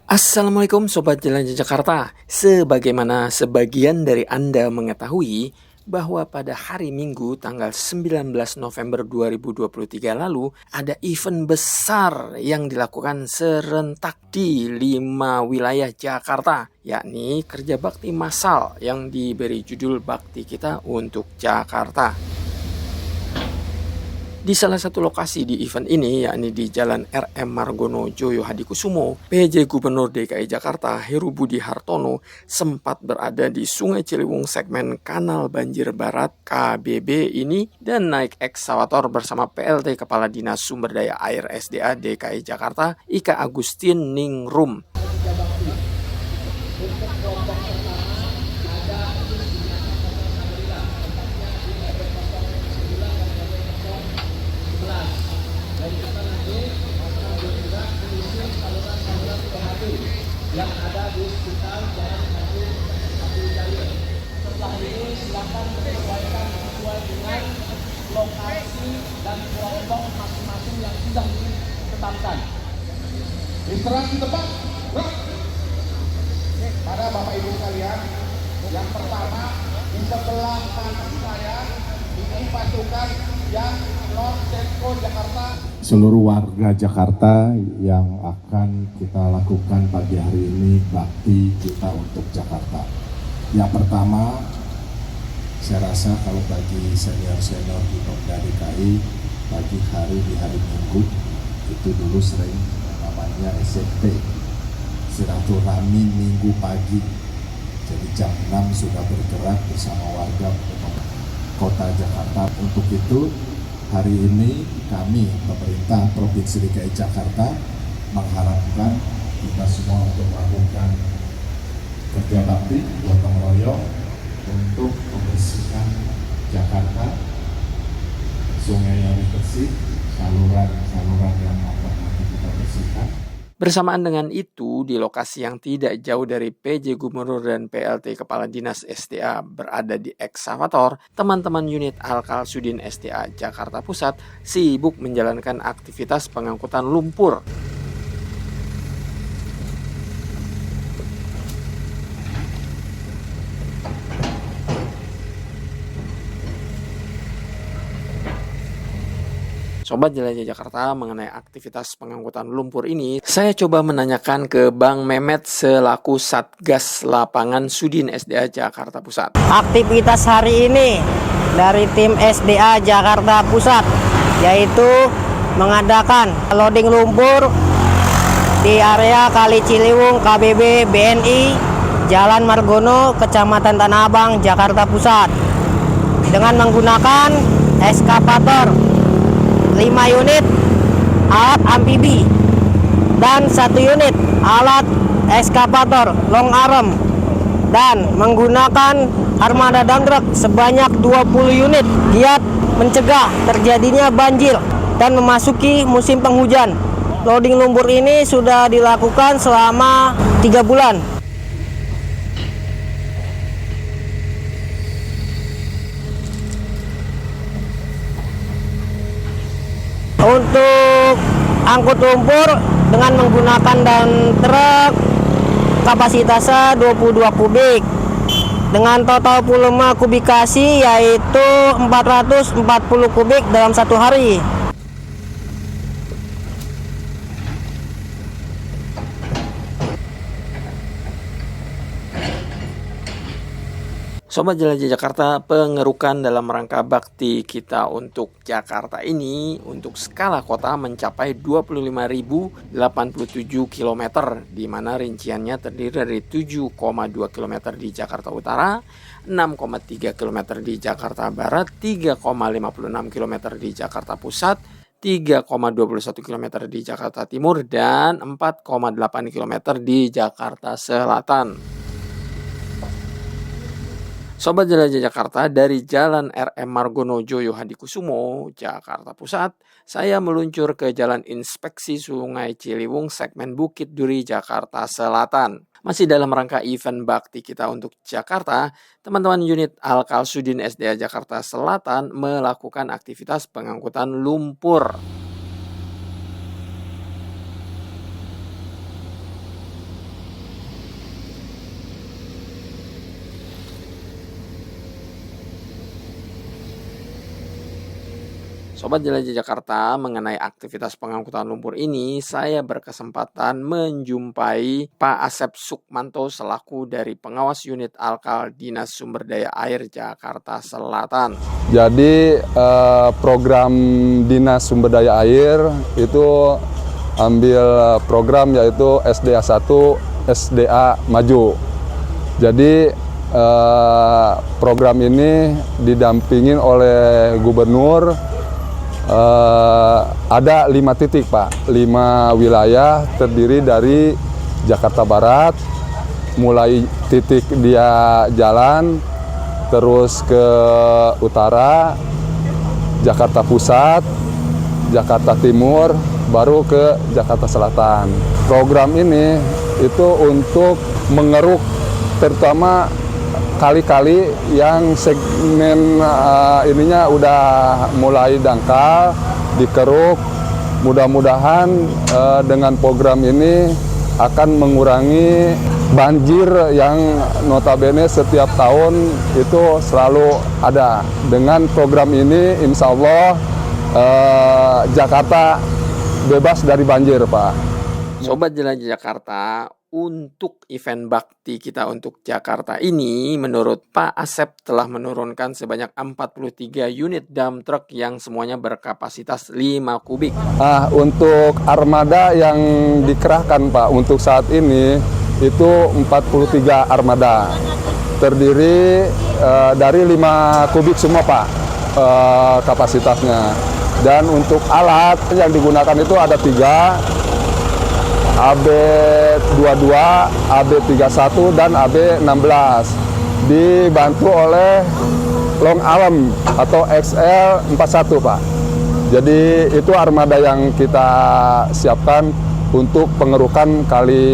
Assalamualaikum Sobat Jelajah Jakarta. Sebagaimana sebagian dari Anda mengetahui bahwa pada hari Minggu tanggal 19 November 2023 lalu ada event besar yang dilakukan serentak di 5 wilayah Jakarta, yakni kerja bakti massal yang diberi judul Bakti Kita untuk Jakarta. Di salah satu lokasi di event ini, yakni di Jalan RM Margono Joyo Hadikusumo, PJ Gubernur DKI Jakarta Heru Budi Hartono sempat berada di Sungai Ciliwung segmen Kanal Banjir Barat KBB ini dan naik ekskavator bersama PLT Kepala Dinas Sumber Daya Air SDA DKI Jakarta Ika Agustin Ningrum. Yang ada di sekitar jalan Abdul Jalil. Setelah ini silakan menyesuaikan sesuai dengan lokasi dan kelompok masing-masing yang sudah ditetapkan. Instruksi tepat. Pada Bapak Ibu sekalian, yang pertama di sebelah kanan saya ini pasukan yang non Ceko Jakarta. Seluruh warga Jakarta yang akan kita lakukan pagi hari ini bakti kita untuk Jakarta. Yang pertama, saya rasa kalau bagi senior-senior di Pemda DKI, pagi hari di hari Minggu itu dulu sering namanya SMP, silaturahmi Minggu pagi. Jadi jam 6 sudah bergerak bersama warga Kota Jakarta. Untuk itu hari ini kami pemerintah Provinsi DKI Jakarta mengharapkan kita semua untuk melakukan kerja bakti gotong royong untuk membersihkan Jakarta, sungai yang bersih, saluran yang akan kita bersihkan. Bersamaan dengan itu, di lokasi yang tidak jauh dari PJ Gubernur dan PLT Kepala Dinas SDA berada di ekskavator, teman-teman unit Alkal Sudin SDA Jakarta Pusat sibuk menjalankan aktivitas pengangkutan lumpur. Sobat Jelajah Jakarta, mengenai aktivitas pengangkutan lumpur ini, saya coba menanyakan ke Bang Mehmet selaku Satgas Lapangan Sudin SDA Jakarta Pusat. Aktivitas hari ini dari tim SDA Jakarta Pusat yaitu mengadakan loading lumpur di area Kali Ciliwung KBB BNI Jalan Margono, Kecamatan Tanah Abang, Jakarta Pusat dengan menggunakan ekskavator 5 unit alat amfibi dan 1 unit alat ekskavator long arm dan menggunakan armada dump truck sebanyak 20 unit giat mencegah terjadinya banjir dan memasuki musim penghujan. Loading lumpur ini sudah dilakukan selama 3 bulan. Untuk angkut lumpur dengan menggunakan dump truk kapasitasnya 22 kubik dengan total volume kubikasi yaitu 440 kubik dalam 1 hari. Sobat Jelajah Jakarta, pengerukan dalam rangka bakti kita untuk Jakarta ini untuk skala kota mencapai 25.087 km, di mana rinciannya terdiri dari 7,2 km di Jakarta Utara, 6,3 km di Jakarta Barat, 3,56 km di Jakarta Pusat, 3,21 km di Jakarta Timur, dan 4,8 km di Jakarta Selatan. Sobat Jelajah Jakarta, dari Jalan RM Margono Joyo Hadikusumo, Jakarta Pusat, saya meluncur ke Jalan Inspeksi Sungai Ciliwung segmen Bukit Duri, Jakarta Selatan. Masih dalam rangka event bakti kita untuk Jakarta, teman-teman unit Alkal Sudin SDA Jakarta Selatan melakukan aktivitas pengangkutan lumpur. Sobat Jelajah Jakarta, mengenai aktivitas pengangkutan lumpur ini, saya berkesempatan menjumpai Pak Asep Sukmanto selaku dari pengawas unit Alkal Dinas Sumber Daya Air Jakarta Selatan. Jadi program Dinas Sumber Daya Air itu ambil program yaitu SDA 1, SDA Maju. Jadi program ini didampingin oleh Gubernur. Ada 5 titik Pak, 5 wilayah terdiri dari Jakarta Barat, mulai titik dia jalan, terus ke utara, Jakarta Pusat, Jakarta Timur, baru ke Jakarta Selatan. Program ini itu untuk mengeruk terutama kali-kali yang segmen ininya udah mulai dangkal, dikeruk. Mudah-mudahan dengan program ini akan mengurangi banjir yang notabene setiap tahun itu selalu ada. Dengan program ini insya Allah Jakarta bebas dari banjir, Pak. Sobat Jelajah Jakarta, untuk event bakti kita untuk Jakarta ini, menurut Pak Asep telah menurunkan sebanyak 43 unit dump truck yang semuanya berkapasitas 5 kubik. Untuk armada yang dikerahkan Pak untuk saat ini itu 43 armada. Terdiri dari 5 kubik semua Pak kapasitasnya. Dan untuk alat yang digunakan itu ada 3. AB22, AB31, dan AB16 dibantu oleh long arm atau XL41 Pak. Jadi itu armada yang kita siapkan untuk pengerukan kali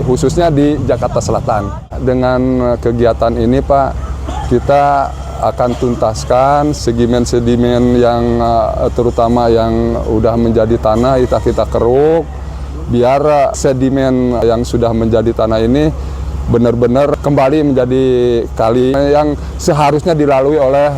khususnya di Jakarta Selatan. Dengan kegiatan ini Pak, kita akan tuntaskan sedimen-sedimen yang terutama yang udah menjadi tanah kita keruk, biar sedimen yang sudah menjadi tanah ini benar-benar kembali menjadi kali yang seharusnya dilalui oleh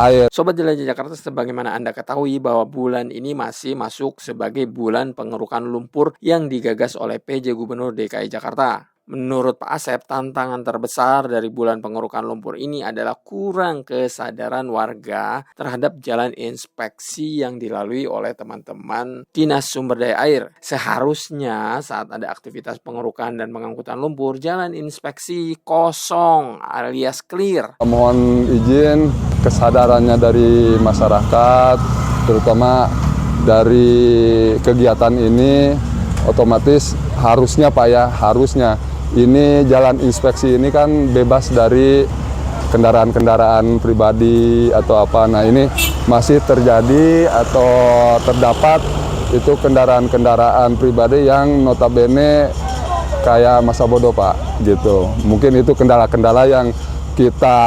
air. Sobat Jelajah Jakarta, sebagaimana Anda ketahui bahwa bulan ini masih masuk sebagai bulan pengerukan lumpur yang digagas oleh PJ Gubernur DKI Jakarta. Menurut Pak Asep, tantangan terbesar dari bulan pengerukan lumpur ini adalah kurang kesadaran warga terhadap jalan inspeksi yang dilalui oleh teman-teman Dinas Sumber Daya Air. Seharusnya saat ada aktivitas pengerukan dan pengangkutan lumpur, jalan inspeksi kosong alias clear. Mohon izin kesadarannya dari masyarakat, terutama dari kegiatan ini, otomatis harusnya Pak ya, harusnya. Ini jalan inspeksi ini kan bebas dari kendaraan-kendaraan pribadi atau apa. Nah ini masih terjadi atau terdapat itu kendaraan-kendaraan pribadi yang notabene kayak masa bodoh Pak gitu. Mungkin itu kendala-kendala yang kita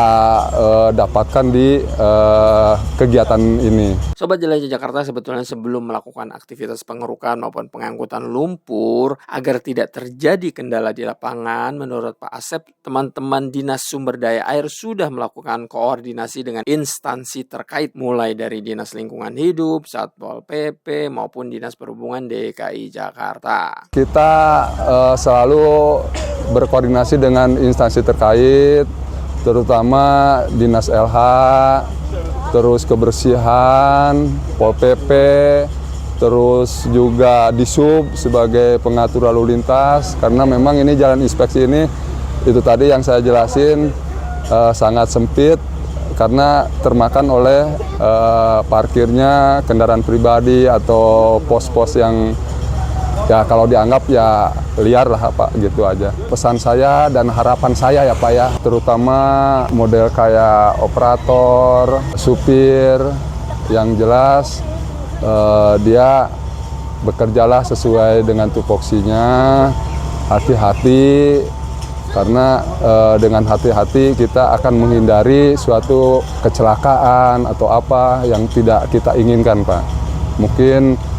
dapatkan di kegiatan ini. Sobat Jelajah Jakarta, sebetulnya sebelum melakukan aktivitas pengerukan maupun pengangkutan lumpur, agar tidak terjadi kendala di lapangan, menurut Pak Asep, teman-teman Dinas Sumber Daya Air sudah melakukan koordinasi dengan instansi terkait, mulai dari Dinas Lingkungan Hidup, Satpol PP, maupun Dinas Perhubungan DKI Jakarta. Kita selalu berkoordinasi dengan instansi terkait, terutama Dinas LH, terus kebersihan, Pol PP, terus juga Disub sebagai pengatur lalu lintas, karena memang ini jalan inspeksi ini, itu tadi yang saya jelasin, sangat sempit karena termakan oleh parkirnya kendaraan pribadi atau pos-pos yang ya kalau dianggap ya liar lah Pak, gitu aja. Pesan saya dan harapan saya ya Pak ya, terutama model kayak operator, supir, yang jelas dia bekerjalah sesuai dengan tupoksinya, hati-hati, karena dengan hati-hati kita akan menghindari suatu kecelakaan atau apa yang tidak kita inginkan Pak. Mungkin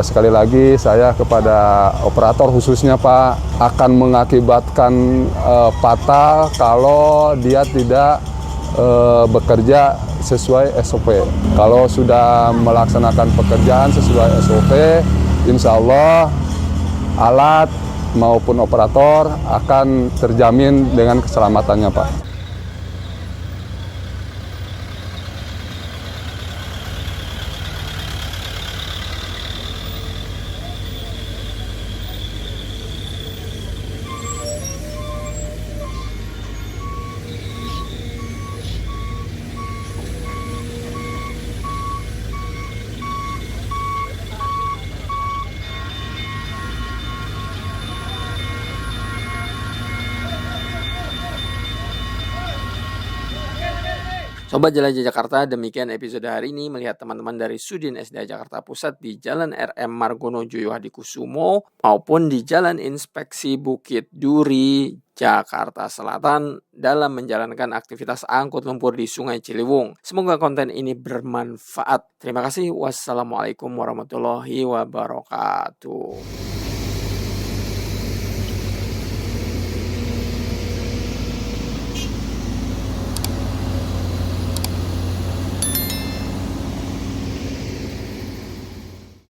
sekali lagi saya kepada operator khususnya Pak, akan mengakibatkan fatal kalau dia tidak bekerja sesuai SOP. Kalau sudah melaksanakan pekerjaan sesuai SOP, insya Allah alat maupun operator akan terjamin dengan keselamatannya, Pak. Sobat Jelajah Jakarta, demikian episode hari ini melihat teman-teman dari Sudin SDA Jakarta Pusat di Jalan RM Margono Joyo Hadikusumo maupun di Jalan Inspeksi Bukit Duri, Jakarta Selatan dalam menjalankan aktivitas angkut lumpur di Sungai Ciliwung. Semoga konten ini bermanfaat. Terima kasih. Wassalamualaikum warahmatullahi wabarakatuh.